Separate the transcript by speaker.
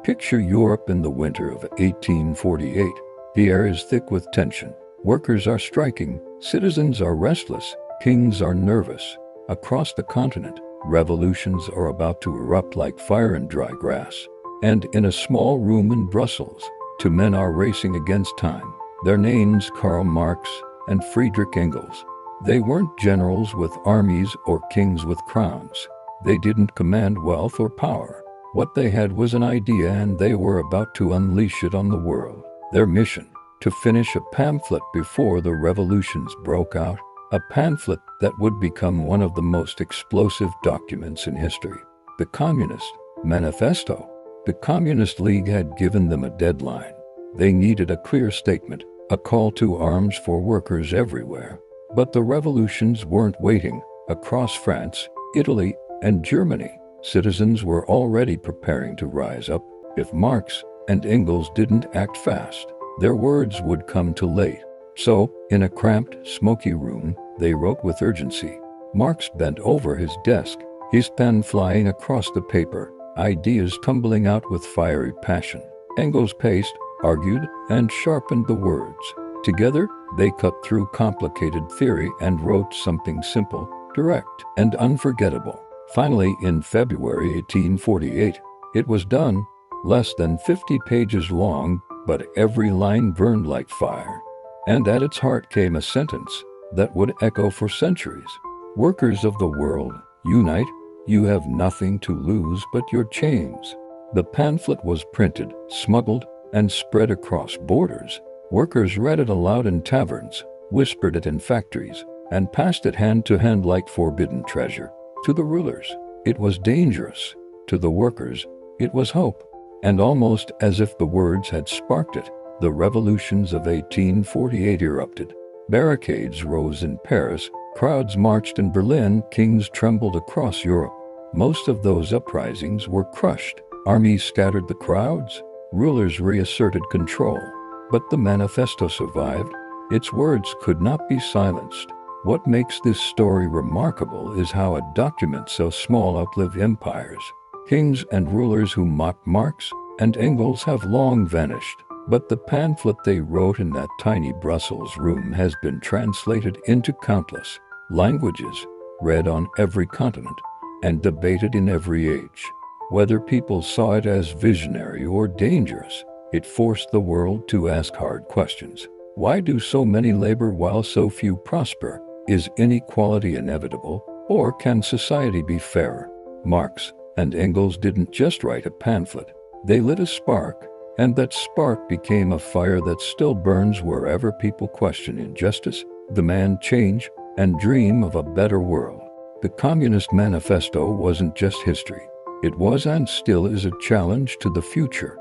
Speaker 1: Picture Europe in the winter of 1848. The air is thick with tension. Workers are striking, citizens are restless, kings are nervous. Across the continent, revolutions are about to erupt like fire in dry grass. And in a small room in Brussels, two men are racing against time. Their names Karl Marx and Friedrich Engels. They weren't generals with armies or kings with crowns. They didn't command wealth or power. What they had was an idea, and they were about to unleash it on the world. Their mission: to finish a pamphlet before the revolutions broke out, a pamphlet that would become one of the most explosive documents in history. The Communist Manifesto. The Communist League had given them a deadline. They needed a clear statement, a call to arms for workers everywhere. But the revolutions weren't waiting. Across France, Italy, and Germany, citizens were already preparing to rise up. If Marx and Engels didn't act fast, their words would come too late. So, in a cramped, smoky room, they wrote with urgency. Marx bent over his desk, his pen flying across the paper, ideas tumbling out with fiery passion. Engels paced, argued, and sharpened the words. Together, they cut through complicated theory and wrote something simple, direct, and unforgettable. Finally, in February 1848, it was done, less than 50 pages long, but every line burned like fire. And at its heart came a sentence that would echo for centuries. Workers of the world, unite, you have nothing to lose but your chains. The pamphlet was printed, smuggled, and spread across borders. Workers read it aloud in taverns, whispered it in factories, and passed it hand to hand like forbidden treasure. To the rulers, it was dangerous. To the workers, it was hope. And almost as if the words had sparked it, the revolutions of 1848 erupted. Barricades rose in Paris, crowds marched in Berlin, kings trembled across Europe. Most of those uprisings were crushed. Armies scattered the crowds, rulers reasserted control. But the manifesto survived. Its words could not be silenced. What makes this story remarkable is how a document so small outlived empires. Kings and rulers who mocked Marx and Engels have long vanished, but the pamphlet they wrote in that tiny Brussels room has been translated into countless languages, read on every continent, and debated in every age. Whether people saw it as visionary or dangerous, it forced the world to ask hard questions. Why do so many labor while so few prosper? Is inequality inevitable, or can society be fairer? Marx and Engels didn't just write a pamphlet. They lit a spark, and that spark became a fire that still burns wherever people question injustice, demand change, and dream of a better world. The Communist Manifesto wasn't just history. It was and still is a challenge to the future.